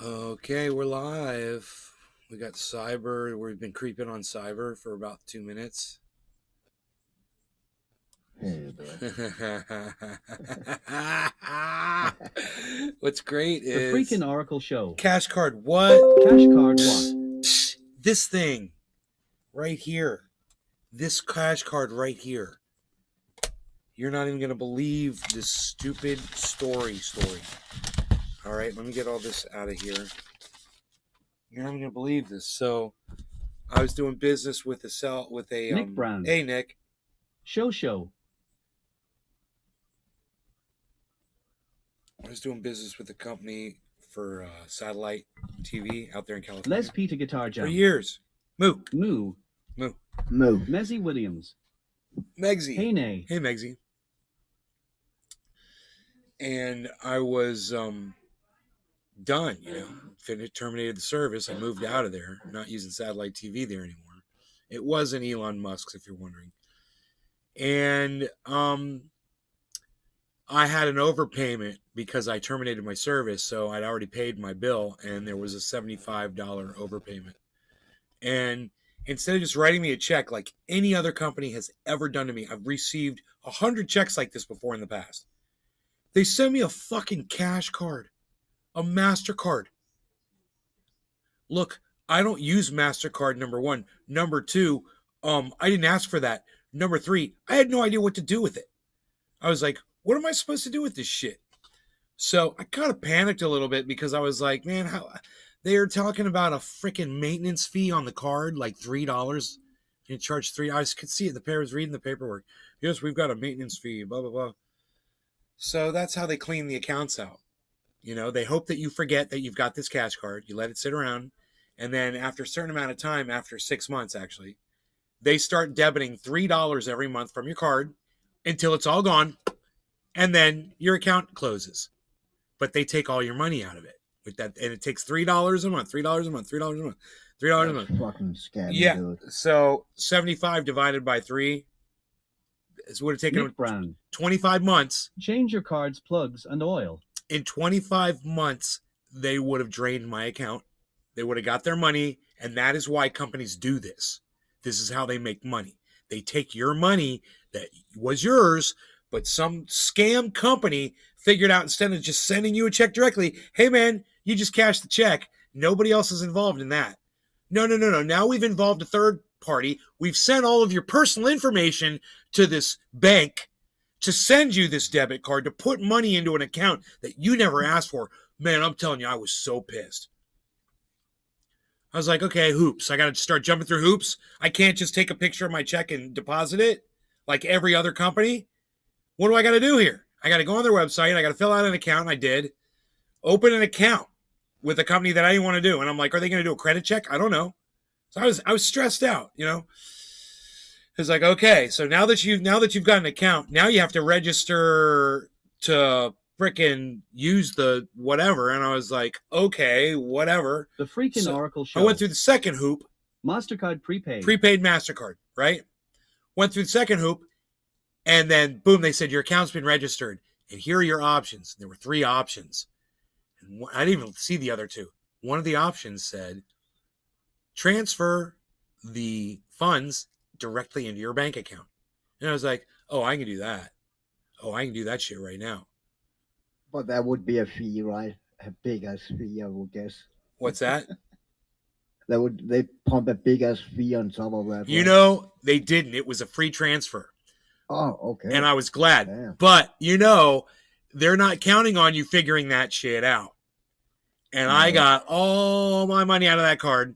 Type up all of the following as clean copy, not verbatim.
Okay, we're live. We got cyber. We've been creeping on cyber for about 2 minutes. Hey, doing? What's great The is freaking Oracle show. Cash Card. What? Cash Card what? This thing right here. This Cash Card right here. You're not even gonna believe this stupid story. All right, let me get all this out of here. You're not even gonna believe this. So, I was doing business with a Nick Brown. Hey, Nick. Show. I was doing business with a company for satellite TV out there in California. Les Peter Guitar Jam. For years. Moo. Mezzy Williams. Megsy. Hey, Nay. Hey, Megsy. And I was done, terminated the service. I moved out of there, not using satellite TV there anymore. It wasn't Elon Musk's, if you're wondering. And I had an overpayment because I terminated my service, so I'd already paid my bill, and there was a $75 overpayment. And instead of just writing me a check like any other company has ever done to me, I've received 100 checks like this before in the past. They sent me a fucking cash card, a MasterCard. Look, I don't use MasterCard, number one. Number two, I didn't ask for that. Number three, I had no idea what to do with it. I was like, what am I supposed to do with this shit? So I kind of panicked a little bit because I was like, man, how they are talking about a freaking maintenance fee on the card, like $3. You charge $3. I could see it. The pair was reading the paperwork. Yes, we've got a maintenance fee, blah, blah, blah. So that's how they clean the accounts out. They hope that you forget that you've got this cash card. You let it sit around. And then after a certain amount of time, after 6 months, actually, they start debiting $3 every month from your card until it's all gone. And then your account closes. But they take all your money out of it with that. And it takes $3 a month, $3 a month, $3 a month, $3 a month. Fucking scary, yeah. Dude. So 75 divided by 3 is would have taken Nick Brown. 25 months. Change your cards, plugs, and oil. In 25 months, they would have drained my account. They would have got their money. And that is why companies do this. This is how they make money. They take your money that was yours, but some scam company figured out, instead of just sending you a check directly, hey, man, you just cashed the check. Nobody else is involved in that. No. Now we've involved a third party. We've sent all of your personal information to this bank to send you this debit card to put money into an account that you never asked for. Man, I'm telling you, I was so pissed. I was like, okay, hoops. I got to start jumping through hoops. I can't just take a picture of my check and deposit it like every other company. What do I got to do here? I got to go on their website. I got to fill out an account. And I did. Open an account with a company that I didn't want to do. And I'm like, are they going to do a credit check? I don't know. So I was stressed out, It's like, okay, so now that you've got an account, now you have to register to frickin' use the whatever. And I was like, okay, whatever. The freaking Oracle show. I went through the second hoop. MasterCard prepaid. Prepaid MasterCard, right? Went through the second hoop. And then, boom, they said, your account's been registered. And here are your options. There were 3 options. And I didn't even see the other 2. One of the options said, transfer the funds directly into your bank account. And I was like, oh, I can do that. Oh, I can do that shit right now. But that would be a fee, right? A big ass fee, I would guess. What's that? They pump a big ass fee on top of that. Right? They didn't. It was a free transfer. Oh, okay. And I was glad. Damn. But, they're not counting on you figuring that shit out. And I got all my money out of that card.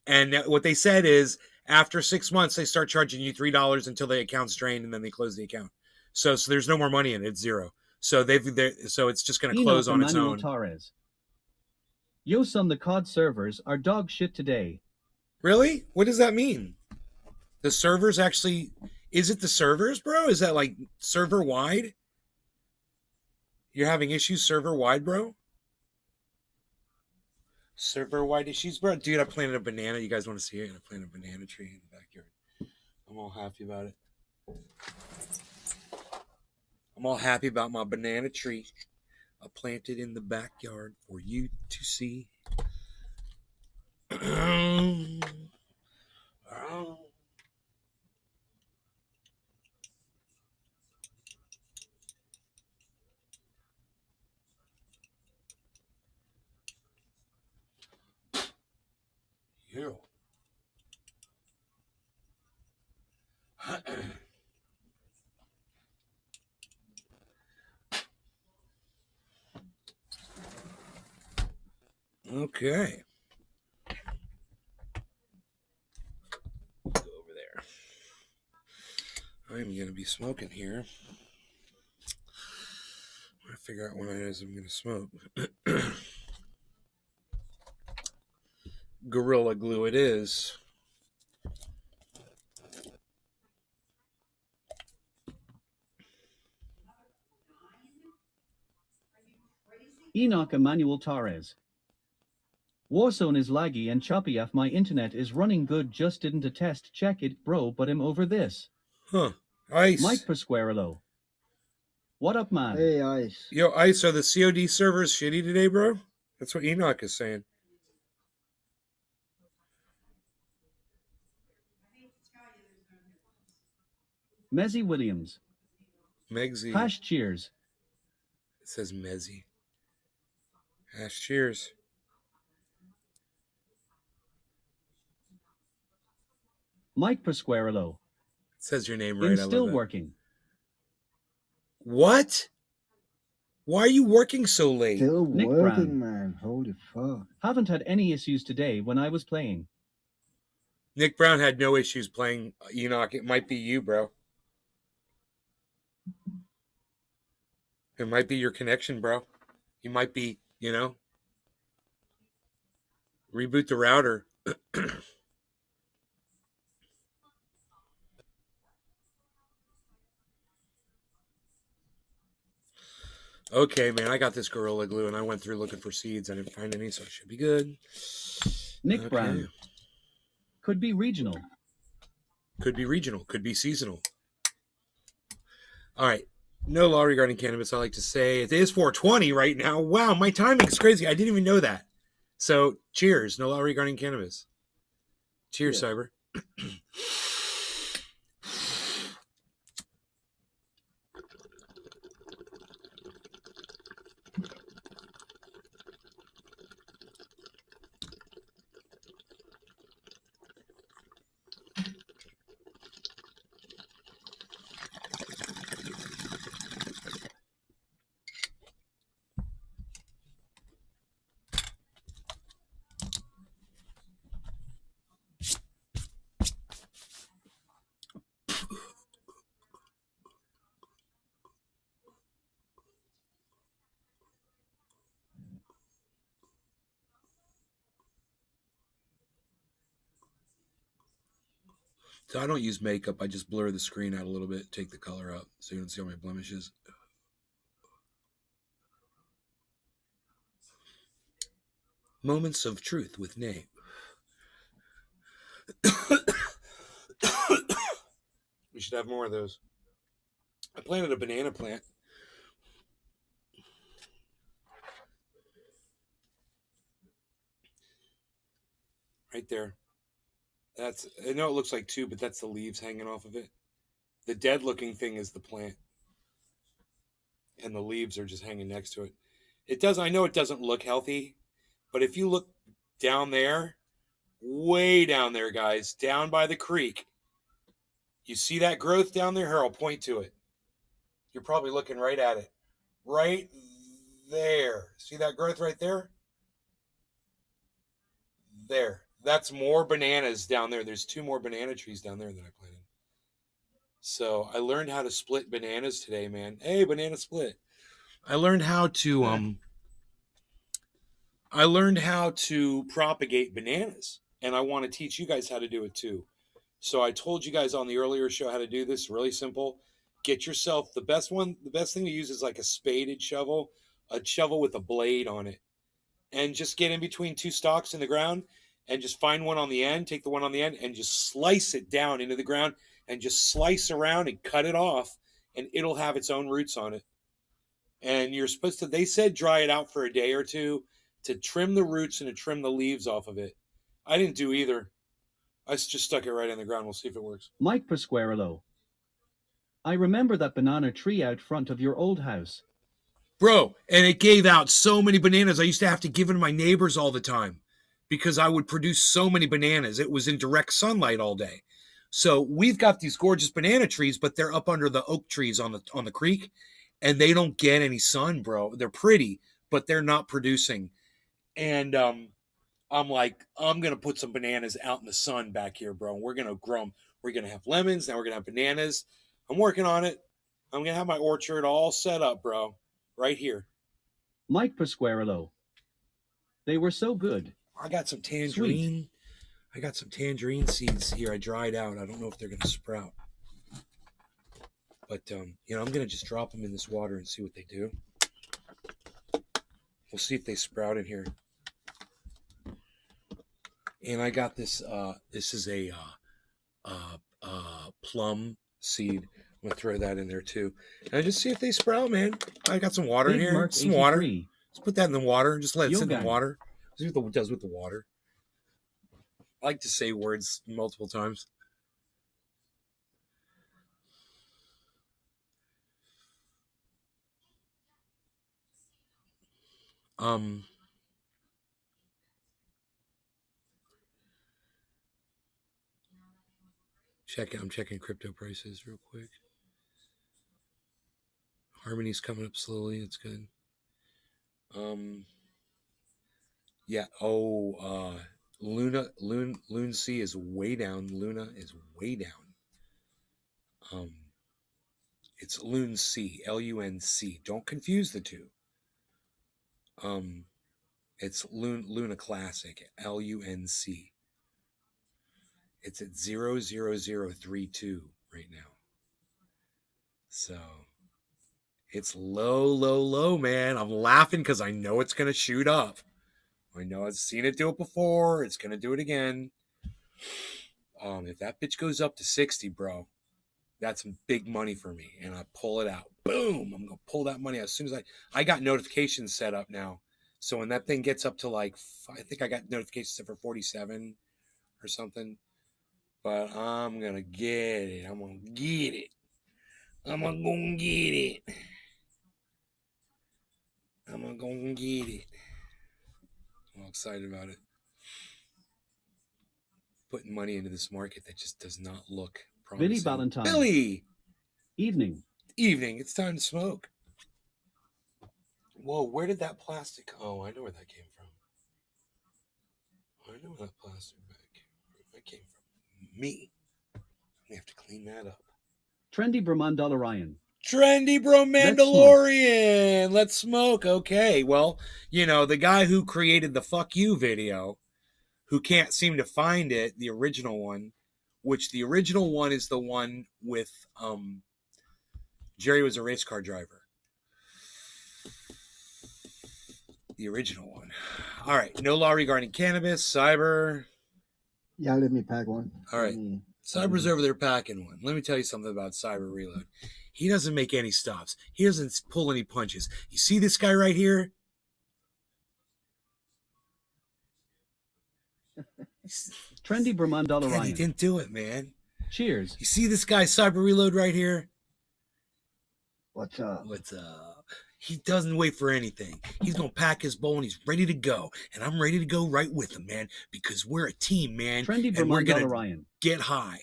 And what they said is, after 6 months, they start charging you $3 until the account's drained, and then they close the account. So there's no more money in it. It's zero. So so it's just going to close on its own. Torres. Yo, son, the COD servers are dog shit today. Really? What does that mean? The servers actually... Is it the servers, bro? Is that like server-wide? You're having issues server-wide, bro? Server-wide issues, bro? Dude, I planted a banana. You guys want to see it? I planted a banana tree in the backyard. I'm all happy about it. I'm all happy about my banana tree. I planted in the backyard for you to see. You. Okay. Go over there. I'm going to be smoking here. I'm going to figure out when it is I'm going to smoke. Gorilla Glue it is. Enoch Emmanuel Torres. Warzone is laggy and choppy. If my internet is running good, just didn't a test check it, bro, but I'm over this. Huh. Ice. Mike per square low. What up, man? Hey, Ice. Yo, Ice, are the COD servers shitty today, bro? That's what Enoch is saying. Mezzy Williams. Megsy. Hash cheers. It says Mezzy. Hash cheers. Mike per square low. It says your name right. I'm I still love that. working. What? Why are you working so late? Still Nick working, Brown. man. Holy fuck. Haven't had any issues today when I was playing. Nick Brown had no issues playing Enoch. It might be you, bro. It might be your connection, bro. You might be, reboot the router. Okay, man, I got this Gorilla Glue, and I went through looking for seeds. I didn't find any, so it should be good. Nick Brown. Could be regional. Could be regional. Could be seasonal. All right. No law regarding cannabis, I like to say. It is 4:20 right now. Wow, my timing's crazy. I didn't even know that. So, cheers. No law regarding cannabis. Cheers, Yeah. Cyber. So I don't use makeup. I just blur the screen out a little bit, take the color out so you don't see all my blemishes. Moments of truth with Nate. We should have more of those. I planted a banana plant. Right there. That's, I know it looks like two, but that's the leaves hanging off of it. The dead looking thing is the plant. And the leaves are just hanging next to it. It does, I know it doesn't look healthy, but if you look down there, way down there, guys, down by the creek, you see that growth down there? Here, I'll point to it. You're probably looking right at it. Right there. See that growth right there? There. That's more bananas down there. There's 2 more banana trees down there that I planted. So I learned how to split bananas today, man. Hey, banana split. I learned how to propagate bananas, and I want to teach you guys how to do it too. So I told you guys on the earlier show how to do this. Really simple. Get yourself the best thing to use is like a spaded shovel, a shovel with a blade on it. And just get in between 2 stalks in the ground and just find one on the end, take the one on the end and just slice it down into the ground and just slice around and cut it off, and it'll have its own roots on it. And you're supposed to, they said dry it out for a day or 2 to trim the roots and to trim the leaves off of it. I didn't do either. I just stuck it right in the ground. We'll see if it works. Mike Pasquarello. I remember that banana tree out front of your old house. Bro, and it gave out so many bananas. I used to have to give them to my neighbors all the time because I would produce so many bananas. It was in direct sunlight all day. So we've got these gorgeous banana trees, but they're up under the oak trees on the creek, and they don't get any sun, bro. They're pretty, but they're not producing. And I'm like, I'm gonna put some bananas out in the sun back here, bro. We're gonna grow them. We're gonna have lemons. Now we're gonna have bananas. I'm working on it. I'm gonna have my orchard all set up, bro. Right here. Mike Pasquarello. They were so good. I got some tangerine. Sweet. I got some tangerine seeds here. I dried out. I don't know if they're gonna sprout. But I'm gonna just drop them in this water and see what they do. We'll see if they sprout in here. And I got this. This is a plum seed. I'm gonna throw that in there too, and just see if they sprout, man. I got some water in Big here. Mark Some water. 83. Let's put that in the water and just let it sit in Yoga. the water. See what it does with the water. I like to say words multiple times. I'm checking crypto prices real quick. Harmony's coming up slowly. It's good. Yeah. Oh, Loon C is way down. Luna is way down. It's Loon C, LUNC. Don't confuse the two. It's Luna Classic, LUNC. It's at 00032 right now. So it's low, man. I'm laughing because I know it's gonna shoot up. I know I've seen it do it before. It's gonna do it again. If that bitch goes up to 60, bro, that's some big money for me. And I pull it out. Boom! I'm gonna pull that money out as soon as I got notifications set up now. So when that thing gets up to like, I think I got notifications set for 47 or something. But I'm gonna get it. I'm gonna get it. I'm gonna go get it. I'm gonna go get it. I'm excited about it. Putting money into this market that just does not look promising. Billy Valentine. Billy! Evening. Evening. It's time to smoke. Whoa, where did that plastic... Oh, I know where that came from. I know where that plastic bag came from. That came from me. We have to clean that up. Trendy Bromandalorian. Trendy Bro Mandalorian. Let's smoke. Okay. Well, the guy who created the fuck you video, who can't seem to find it, the original one, which the original one is the one with Jerry was a race car driver. The original one. All right. No law regarding cannabis, cyber. Yeah, let me pack one. All right. Cyber's over there packing one. Let me tell you something about Cyber Reload. He doesn't make any stops. He doesn't pull any punches. You see this guy right here? Trendy Bromandalorian. He didn't do it, man. Cheers. You see this guy Cyber Reload right here? What's up? What's up? He doesn't wait for anything. He's going to pack his bowl and he's ready to go. And I'm ready to go right with him, man, because we're a team, man. Trendy and we're going Bromandalorian. to get high.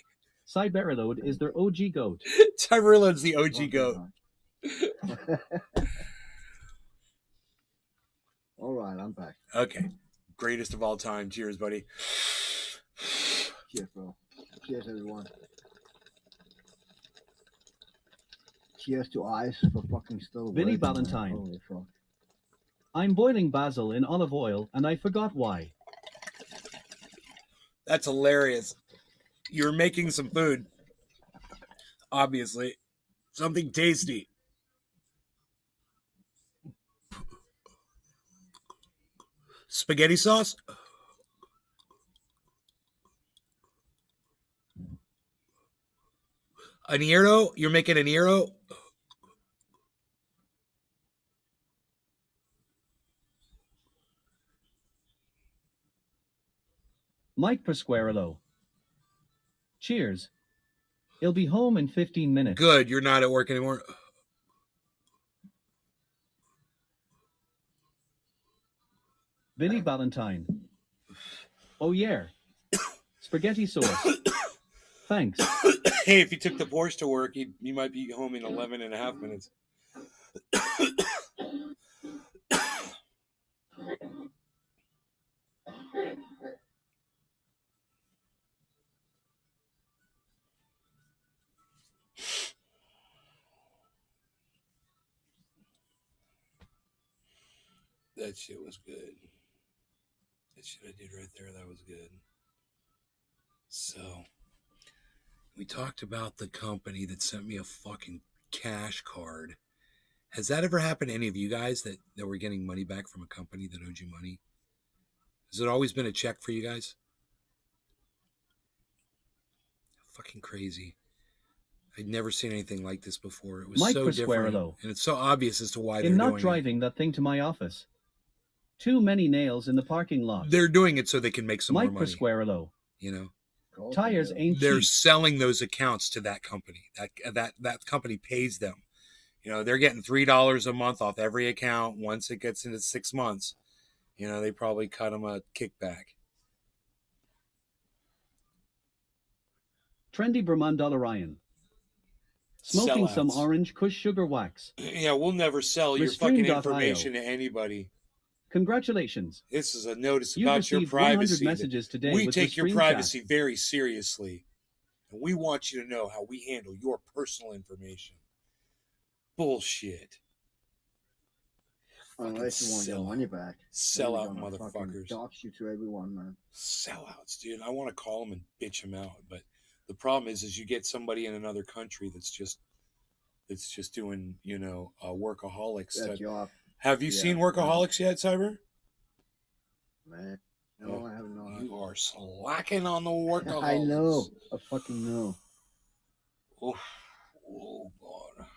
Cyberreload is their OG goat. Cyber Reload's the OG goat. All right, I'm back. Okay. Greatest of all time. Cheers, buddy. Cheers, bro. Cheers, everyone. Cheers to ice for fucking still. Vinny working, man. Valentine. Holy fuck. I'm boiling basil in olive oil and I forgot why. That's hilarious. You're making some food. Obviously. Something tasty. Spaghetti sauce? An gyro? You're making an gyro? Mike Pasquarello. Cheers. He'll be home in 15 minutes. Good, you're not at work anymore. Billy Valentine. Oh yeah. Spaghetti sauce. Thanks. Hey, if you took the Porsche to work, you might be home in 11 and a half minutes. That shit was good. That shit I did right there, that was good. So, we talked about the company that sent me a fucking cash card. Has that ever happened to any of you guys that were getting money back from a company that owed you money? Has it always been a check for you guys? Fucking crazy. I'd never seen anything like this before. It was Mike so different. Pasquarello. And it's so obvious as to why they're In doing not driving that thing to my office. Too many nails in the parking lot. They're doing it so they can make some more Mike money. Pasquarello. You know? Tires ain't They're cheap. selling those accounts to that company. That company pays them. You know, they're getting $3 a month off every account. Once it gets into 6 months, you know, they probably cut them a kickback. Trendy Brahmandolarian. Smoking some Sellouts. orange Kush sugar wax. Yeah, we'll never sell your fucking information to anybody. Congratulations. This is a notice You've about your received privacy. 100 messages today We with take your Restream privacy chat. very seriously. And we want you to know how we handle your personal information. Bullshit. Unless you want your money back. Sell out motherfuckers. Dox you to everyone, man. Sellouts, dude. I want to call them and bitch them out, but the problem is you get somebody in another country that's just doing, you know, workaholics. Have you seen Workaholics yet, Cyber? Man, no, I have not. You are slacking on the Workaholics. I know. I fucking know. Oh God.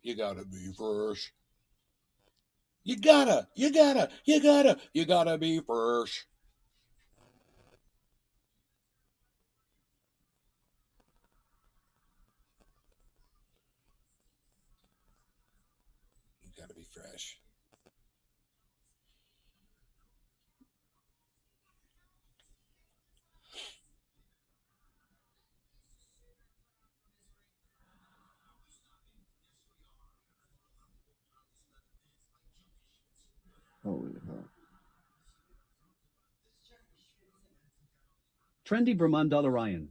You gotta be fresh. You gotta be fresh. You gotta be fresh. Holy hell. Trendy Brahmandolarian.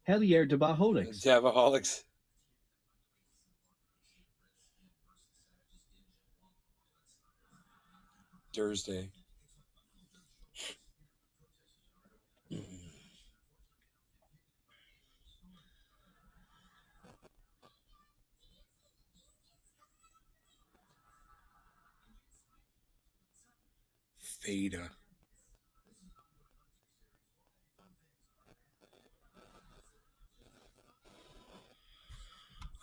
Hell yeah, Devaholics. Devaholics. Thursday. Theta.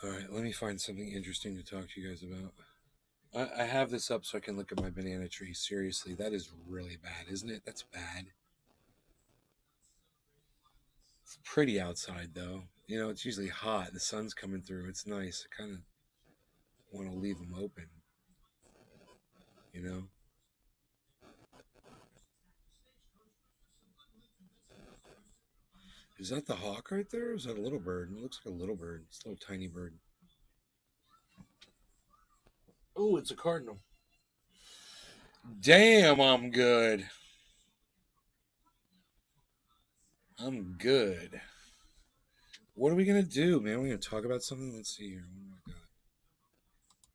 All right, let me find something interesting to talk to you guys about. I have this up so I can look at my banana tree. Seriously, that is really bad, isn't it? That's bad. It's pretty outside, though. You know, it's usually hot. The sun's coming through. It's nice. I kind of want to leave them open. You know? Is that the hawk right there? Or is that a little bird? It looks like a little bird. It's a little tiny bird. Oh, it's a cardinal. Damn, I'm good. I'm good. What are we going to do, man? We're going to talk about something? Let's see here. What do I got?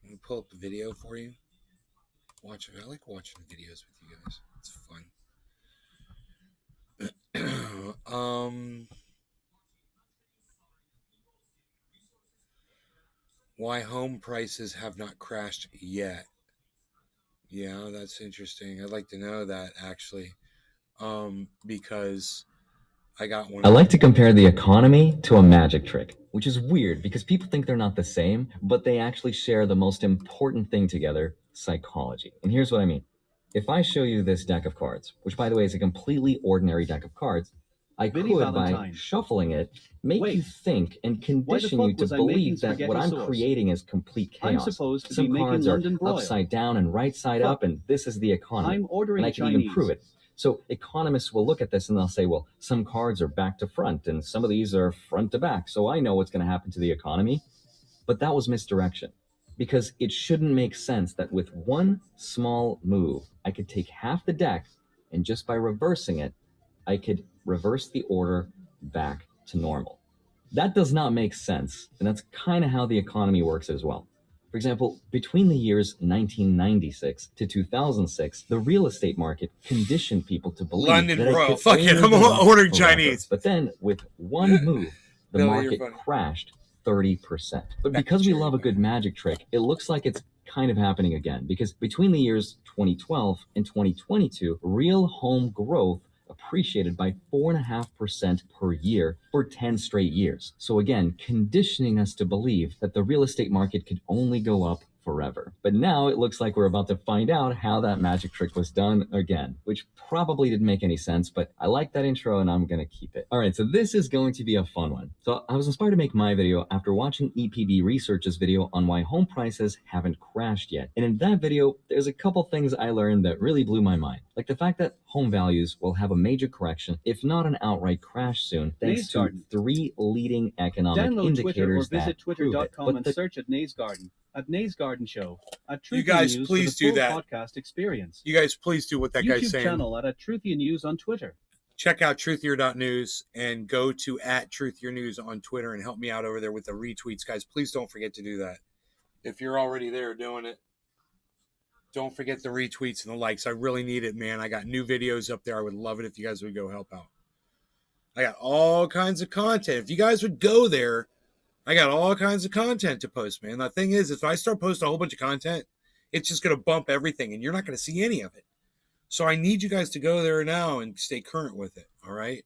I'm going to pull up a video for you. Watch it. I like watching videos with you guys. It's fun. Why home prices have not crashed yet. Yeah, that's interesting. I'd like to know that, actually. Because I got one. I like to compare the economy to a magic trick, which is weird because people think they're not the same, but they actually share the most important thing together, psychology. And here's what I mean. If I show you this deck of cards, which by the way is a completely ordinary deck of cards, I Vinny could, by Valentine. shuffling it, make Wait. you think and condition Why the you fuck to was I making believe that what spaghetti I'm sauce? creating is complete I'm chaos. supposed to be Some making cards are London broil. upside down and right side Fuck. up, and this is the economy. I'm ordering and I can Chinese. even prove it. So economists will look at this and they'll say, well, some cards are back to front and some of these are front to back. So I know what's going to happen to the economy. But that was misdirection, because it shouldn't make sense that with one small move, I could take half the deck and just by reversing it, I could reverse the order back to normal. That does not make sense. And that's kind of how the economy works as well. For example, between the years 1996 to 2006, the real estate market conditioned people to believe London, that it bro. could Fuck it. only I'm go up ordering forever. Chinese. But then, with one move, the No, you're market funny. crashed 30%. But Back because to we Jerry, love a man. good magic trick, it looks like it's kind of happening again. Because between the years 2012 and 2022, real home growth appreciated by 4.5% per year for 10 straight years. So again, conditioning us to believe that the real estate market could only go up forever. But now it looks like we're about to find out how that magic trick was done again, which probably didn't make any sense, but I like that intro and I'm gonna keep it. All right, so this is going to be a fun one. So I was inspired to make my video after watching EPB Research's video on why home prices haven't crashed yet. And in that video, there's a couple things I learned that really blew my mind. Like the fact that home values will have a major correction, if not an outright crash soon, thanks Naze to Garden. 3 leading economic Download Twitter or indicators visit that prove it. twitter.com But and the search at Naze Garden. At Naze Garden Show. At Truthy You guys, News please for the do full that. podcast experience. You guys, please do what that guy's YouTube saying. channel at Truthy News on Twitter. Check out truthier.news and go to @truthier.news on Twitter and help me out over there with the retweets, guys. Please don't forget to do that. If you're already there doing it, don't forget the retweets and the likes. I really need it, man. I got new videos up there. I would love it if you guys would go help out. I got all kinds of content. If you guys would go there, I got all kinds of content to post, man. The thing is, if I start posting a whole bunch of content, it's just going to bump everything, and you're not going to see any of it. So I need you guys to go there now and stay current with it, all right?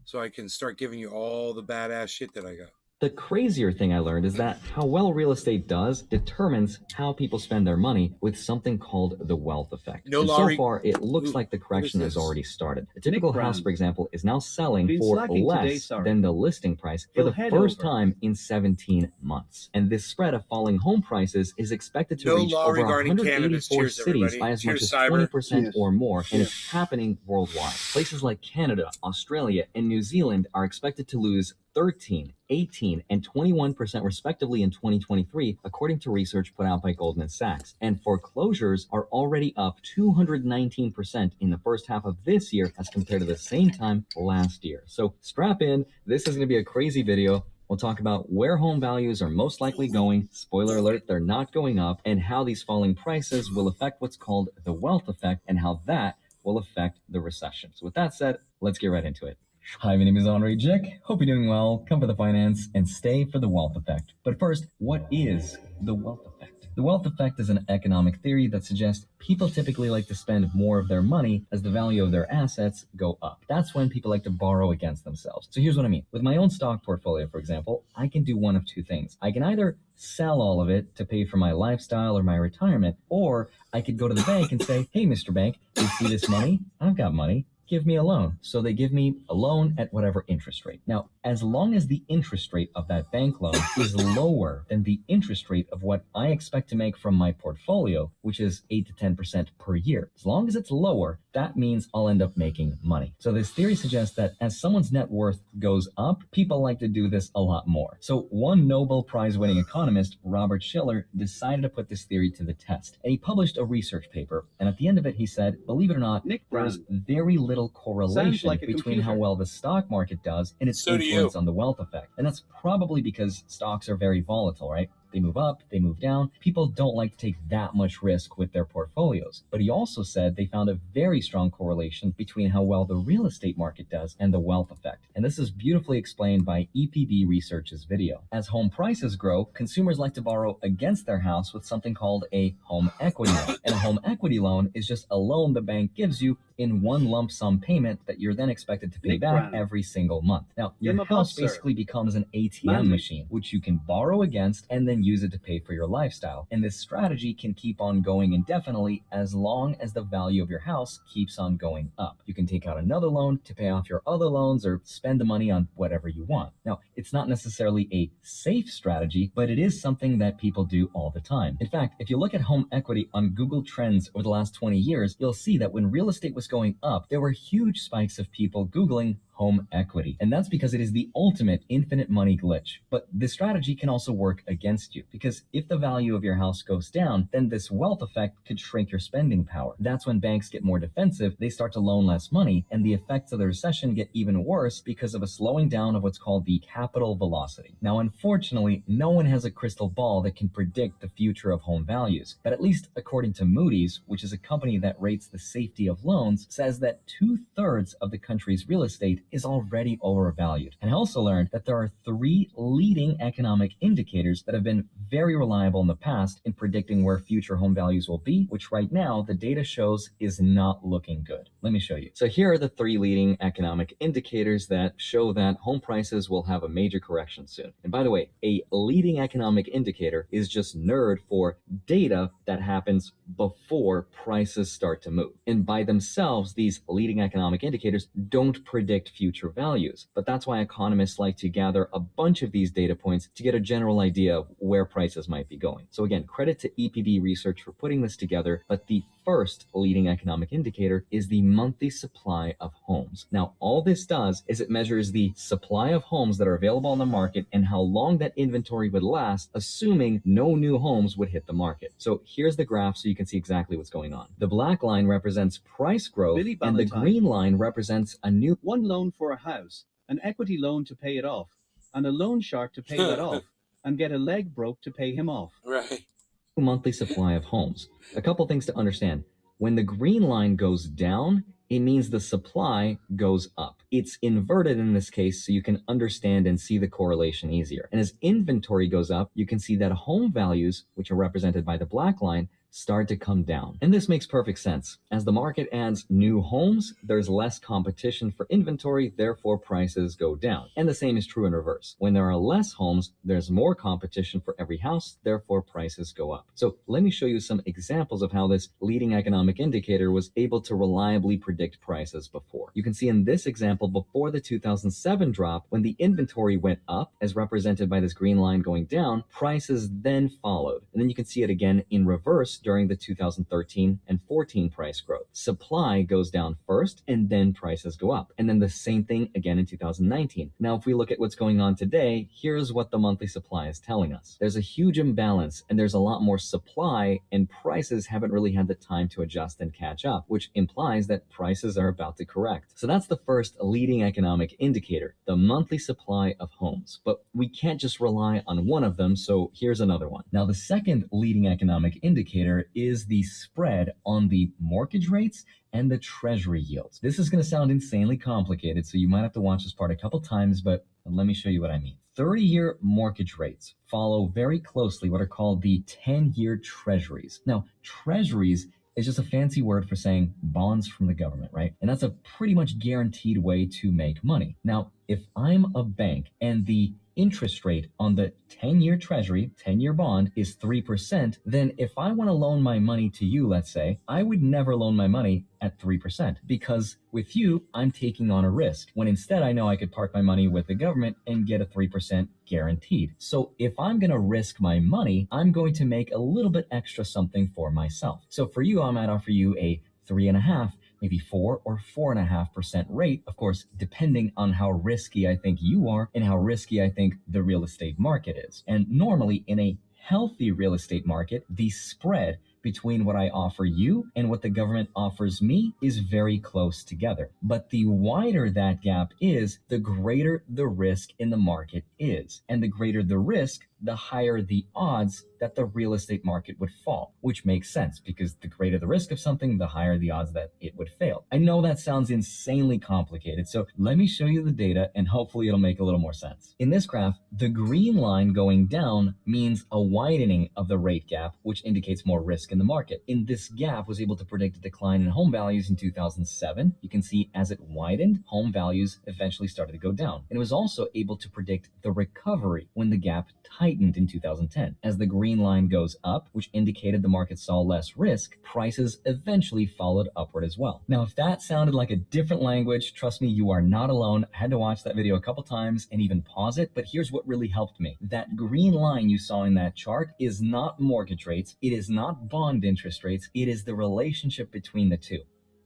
So I can start giving you all the badass shit that I got. The crazier thing I learned is that how well real estate does determines how people spend their money with something called the wealth effect. No, And Laurie. so far, it looks like the correction has this? already started. A typical Nick house, Brown. for example, is now selling Been for slacking less today, sorry. than the listing price for He'll the head first over. time in 17 months. And this spread of falling home prices is expected to No reach law over regarding 184 cannabis. Cheers, cities everybody. by as much Cheers, as Cyber. 20% Cheers. or more, and it's happening worldwide. Places like Canada, Australia, and New Zealand are expected to lose 13, 18, and 21% respectively in 2023, according to research put out by Goldman Sachs. And foreclosures are already up 219% in the first half of this year as compared to the same time last year. So strap in, this is going to be a crazy video. We'll talk about where home values are most likely going, spoiler alert, they're not going up, and how these falling prices will affect what's called the wealth effect and how that will affect the recession. So with that said, let's get right into it. Hi, my name is Henri Jick. Hope you're doing well. Come for the finance and stay for the wealth effect. But first, what is the wealth effect? The wealth effect is an economic theory that suggests people typically like to spend more of their money as the value of their assets go up. That's when people like to borrow against themselves. So here's what I mean. With my own stock portfolio, for example, I can do one of two things. I can either sell all of it to pay for my lifestyle or my retirement, or I could go to the bank and say, hey, Mr. Bank, do you see this money? I've got money. Give me a loan. So they give me a loan at whatever interest rate. Now, as long as the interest rate of that bank loan is lower than the interest rate of what I expect to make from my portfolio, which is 8 to 10% per year, as long as it's lower, that means I'll end up making money. So this theory suggests that as someone's net worth goes up, people like to do this a lot more. So one Nobel Prize winning economist, Robert Shiller, decided to put this theory to the test. And he published a research paper. And at the end of it, he said, believe it or not, Nick there's Brown. very little correlation like a between how computer. well the stock market does and its So do influence you. on the wealth effect. And that's probably because stocks are very volatile, right? They move up, they move down. People don't like to take that much risk with their portfolios. But he also said they found a very strong correlation between how well the real estate market does and the wealth effect. And this is beautifully explained by EPB Research's video. As home prices grow, consumers like to borrow against their house with something called a home equity loan. And a home equity loan is just a loan the bank gives you in one lump sum payment that you're then expected to pay Nick back Brown. every single month. Now, your Give him a house bus, sir. basically becomes an ATM Manly. machine, which you can borrow against and then then use it to pay for your lifestyle. And this strategy can keep on going indefinitely as long as the value of your house keeps on going up. You can take out another loan to pay off your other loans or spend the money on whatever you want. Now, it's not necessarily a safe strategy, but it is something that people do all the time. In fact, if you look at home equity on Google Trends over the last 20 years, you'll see that when real estate was going up, there were huge spikes of people Googling home equity. And that's because it is the ultimate infinite money glitch. But this strategy can also work against you, because if the value of your house goes down, then this wealth effect could shrink your spending power. That's when banks get more defensive, they start to loan less money, and the effects of the recession get even worse because of a slowing down of what's called the capital velocity. Now, unfortunately, no one has a crystal ball that can predict the future of home values. But at least according to Moody's, which is a company that rates the safety of loans, says that 2/3 of the country's real estate is already overvalued. And I also learned that there are 3 leading economic indicators that have been very reliable in the past in predicting where future home values will be, which right now the data shows is not looking good. Let me show you. So here are the 3 leading economic indicators that show that home prices will have a major correction soon. And by the way, a leading economic indicator is just nerd for data that happens before prices start to move. And by themselves, these leading economic indicators don't predict future values. But that's why economists like to gather a bunch of these data points to get a general idea of where prices might be going. So again, credit to EPB Research for putting this together, but the first leading economic indicator is the monthly supply of homes. Now, all this does is it measures the supply of homes that are available on the market and how long that inventory would last, assuming no new homes would hit the market. So here's the graph so you can see exactly what's going on. The black line represents price growth, and the green line represents a new one loan for a house, an equity loan to pay it off, and a loan shark to pay that off, and get a leg broke to pay him off. Right. monthly supply of homes. A couple things to understand. When the green line goes down, it means the supply goes up. It's inverted in this case so you can understand and see the correlation easier. And as inventory goes up, you can see that home values, which are represented by the black line, start to come down. And this makes perfect sense. As the market adds new homes, there's less competition for inventory, therefore prices go down. And the same is true in reverse. When there are less homes, there's more competition for every house, therefore prices go up. So let me show you some examples of how this leading economic indicator was able to reliably predict prices before. You can see in this example, before the 2007 drop, when the inventory went up, as represented by this green line going down, prices then followed. And then you can see it again in reverse during the 2013 and 14 price growth. Supply goes down first and then prices go up. And then the same thing again in 2019. Now, if we look at what's going on today, here's what the monthly supply is telling us. There's a huge imbalance and there's a lot more supply and prices haven't really had the time to adjust and catch up, which implies that prices are about to correct. So that's the first leading economic indicator, the monthly supply of homes. But we can't just rely on one of them, so here's another one. Now, the second leading economic indicator is the spread on the mortgage rates and the treasury yields. This is going to sound insanely complicated, so you might have to watch this part a couple times, but let me show you what I mean. 30-year mortgage rates follow very closely what are called the 10-year treasuries. Now, treasuries is just a fancy word for saying bonds from the government, right? And that's a pretty much guaranteed way to make money. Now, if I'm a bank and the interest rate on the 10-year treasury, 10-year bond is 3%, then if I want to loan my money to you, let's say, I would never loan my money at 3% because with you, I'm taking on a risk when instead I know I could park my money with the government and get a 3% guaranteed. So if I'm going to risk my money, I'm going to make a little bit extra something for myself. So for you, I might offer you a 3.5%, maybe 4 or 4.5% rate, of course, depending on how risky I think you are and how risky I think the real estate market is. And normally in a healthy real estate market, the spread between what I offer you and what the government offers me is very close together. But the wider that gap is, the greater the risk in the market is. And the greater the risk, the higher the odds that the real estate market would fall, which makes sense because the greater the risk of something, the higher the odds that it would fail. I know that sounds insanely complicated, so let me show you the data and hopefully it'll make a little more sense. In this graph, the green line going down means a widening of the rate gap, which indicates more risk in the market. And this gap was able to predict a decline in home values in 2007. You can see as it widened, home values eventually started to go down. And it was also able to predict the recovery when the gap tightened. tightened in 2010. As the green line goes up, which indicated the market saw less risk, prices eventually followed upward as well. Now, if that sounded like a different language, trust me, you are not alone. I had to watch that video a couple times and even pause it, but here's what really helped me. That green line you saw in that chart is not mortgage rates, it is not bond interest rates, it is the relationship between the two.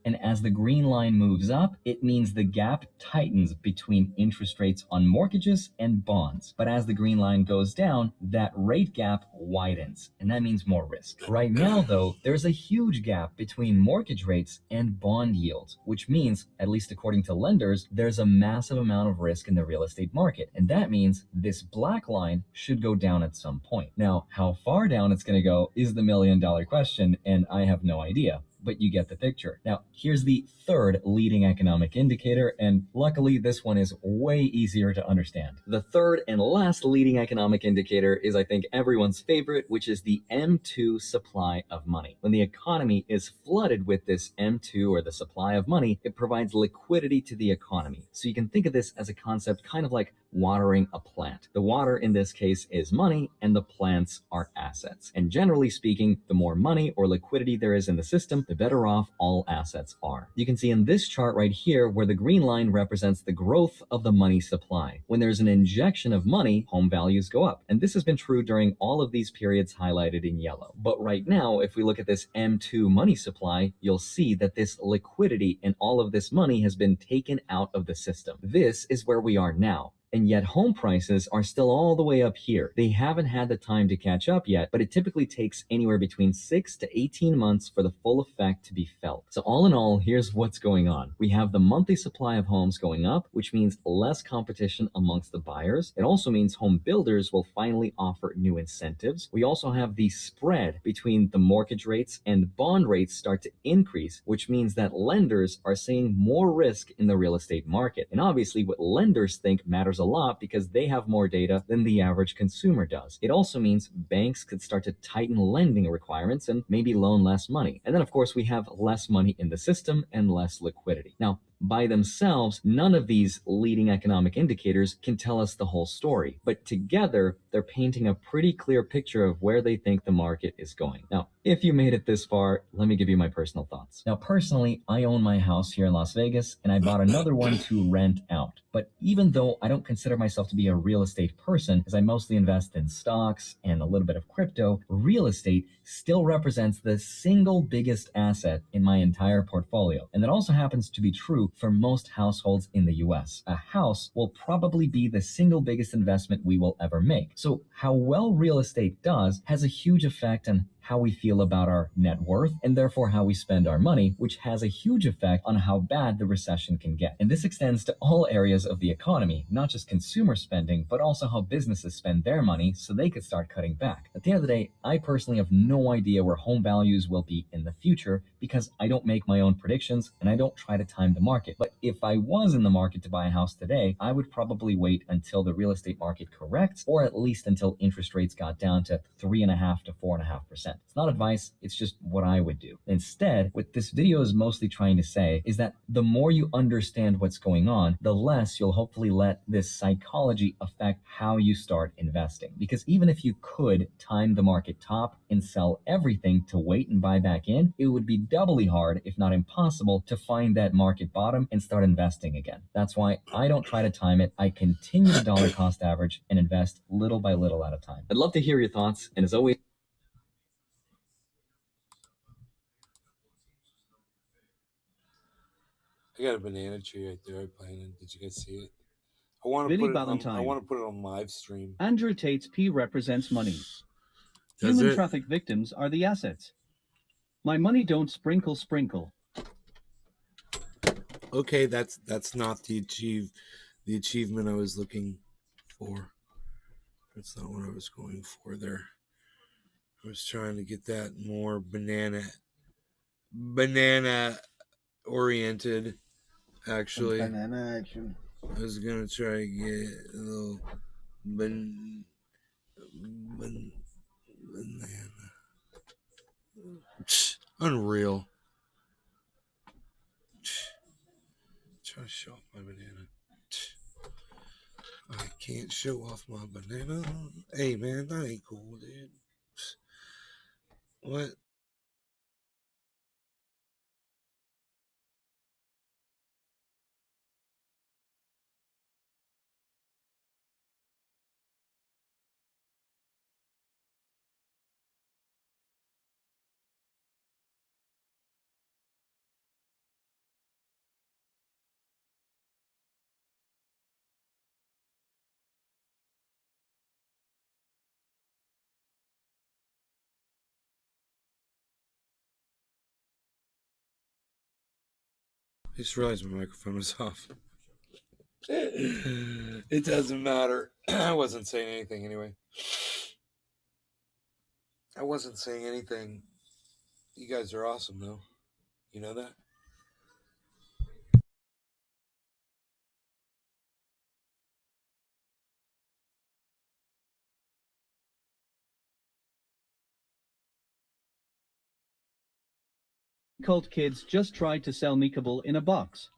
And as the green line moves up, it means the gap tightens between interest rates on mortgages and bonds. But as the green line goes down, that rate gap widens, and that means more risk. Right now, though, there's a huge gap between mortgage rates and bond yields, which means, at least according to lenders, there's a massive amount of risk in the real estate market. And that means this black line should go down at some point. Now, how far down it's going to go is the million-dollar question, and I have no idea. But you get the picture. Now, here's the third leading economic indicator, and luckily this one is way easier to understand. The third and last leading economic indicator is, I think, everyone's favorite, which is the M2 supply of money. When the economy is flooded with this M2, or the supply of money, it provides liquidity to the economy. So you can think of this as a concept kind of like watering a plant. The water in this case is money, and the plants are assets. And generally speaking, the more money or liquidity there is in the system, the better off all assets are. You can see in this chart right here where the green line represents the growth of the money supply. When there's an injection of money, home values go up. And this has been true during all of these periods highlighted in yellow. But right now, if we look at this M2 money supply, you'll see that this liquidity and all of this money has been taken out of the system. This is where we are now. And yet home prices are still all the way up here. They haven't had the time to catch up yet, but it typically takes anywhere between 6 to 18 months for the full effect to be felt. So all in all, here's what's going on. We have the monthly supply of homes going up, which means less competition amongst the buyers. It also means home builders will finally offer new incentives. We also have the spread between the mortgage rates and bond rates start to increase, which means that lenders are seeing more risk in the real estate market. And obviously what lenders think matters a lot because they have more data than the average consumer does. It also means banks could start to tighten lending requirements and maybe loan less money. And then of course we have less money in the system and less liquidity. Now, by themselves, none of these leading economic indicators can tell us the whole story, but together they're painting a pretty clear picture of where they think the market is going. Now, if you made it this far, let me give you my personal thoughts. Now, personally, I own my house here in Las Vegas and I bought another one to rent out. But even though I don't consider myself to be a real estate person, as I mostly invest in stocks and a little bit of crypto, real estate still represents the single biggest asset in my entire portfolio. And that also happens to be true for most households in the US. A house will probably be the single biggest investment we will ever make. So how well real estate does has a huge effect on how we feel about our net worth and therefore how we spend our money, which has a huge effect on how bad the recession can get. And this extends to all areas of the economy, not just consumer spending, but also how businesses spend their money so they could start cutting back. At the end of the day, I personally have no idea where home values will be in the future because I don't make my own predictions and I don't try to time the market. But if I was in the market to buy a house today, I would probably wait until the real estate market corrects, or at least until interest rates got down to 3.5% to 4.5%. It's not advice, it's just what I would do. Instead, what this video is mostly trying to say is that the more you understand what's going on, the less you'll hopefully let this psychology affect how you start investing. Because even if you could time the market top and sell everything to wait and buy back in, it would be doubly hard, if not impossible, to find that market bottom and start investing again. That's why I don't try to time it. I continue to dollar cost average and invest little by little at a time. I'd love to hear your thoughts, and as always, I got a banana tree right there I planted. Did you guys see it? I want to Billy put it on, Valentine. I want to put it on live stream. Andrew Tate's P represents money. Does Human it? traffic victims are the assets. My money don't sprinkle sprinkle. Okay, that's not the achievement I was looking for. That's not what I was going for there. I was trying to get that more banana oriented, actually. Banana action. I was gonna try to get a little banana. Unreal. Try to show off my banana. I can't. can't show off my banana. Hey, man, that ain't cool, dude. What? I just realized my microphone was off. It doesn't matter. I wasn't saying anything anyway. I wasn't saying anything. You guys are awesome, though. You know that? Cult kids just tried to sell me kibble in a box.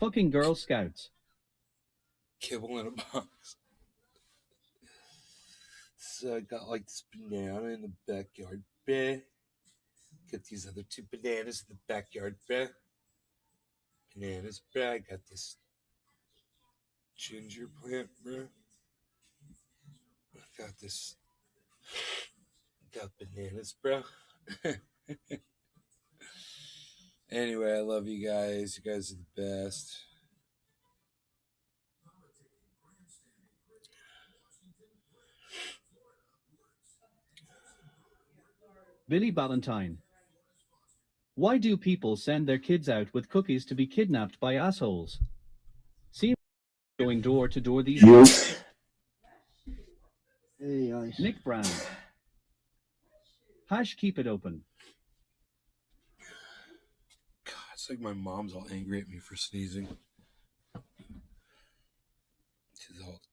Fucking Girl Scouts. Kibble in a box. So I got like this banana in the backyard, bruh. Got these other two bananas in the backyard, bruh. Bananas, bruh. I got this ginger plant, bruh. I got this. Got bananas, bruh. Anyway, I love you guys. You guys are the best. Billy Valentine. Why do people send their kids out with cookies to be kidnapped by assholes? Seems going door to door these days. Hey, guys. Nick Brown. Hash keep it open. God, it's like my mom's all angry at me for sneezing.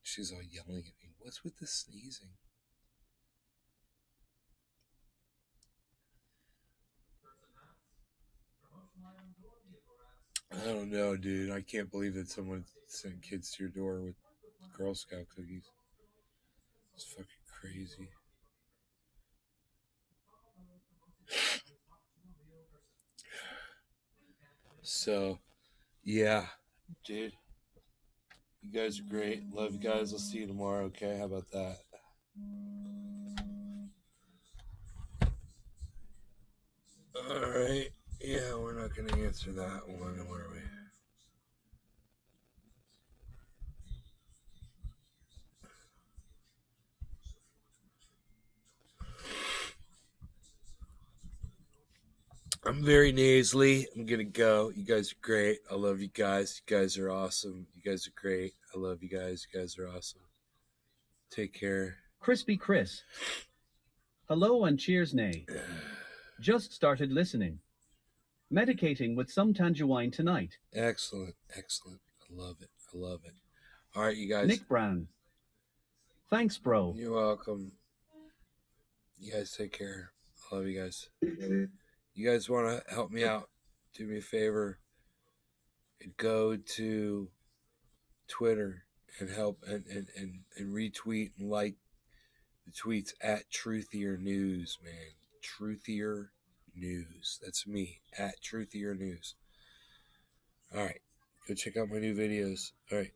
She's all yelling at me. What's with the sneezing? I don't know, dude. I can't believe that someone sent kids to your door with Girl Scout cookies. It's fucking crazy. So, yeah, dude. You guys are great. Love you guys. I'll see you tomorrow, okay? How about that? All right. Yeah, we're not going to answer that one, are we? I'm very nasally. I'm going to go. You guys are great. I love you guys. You guys are awesome. You guys are great. I love you guys. You guys are awesome. Take care. Crispy Chris. Hello and cheers, nay. Just started listening. Medicating with some tangerine tonight. Excellent. Excellent. I love it. I love it. All right, you guys. Nick Brown. Thanks, bro. You're welcome. You guys take care. I love you guys. You guys want to help me out? Do me a favor and go to Twitter and help and retweet and like the tweets at Truthier News, man. Truthier News. That's me, at Truthier News. All right. Go check out my new videos. All right.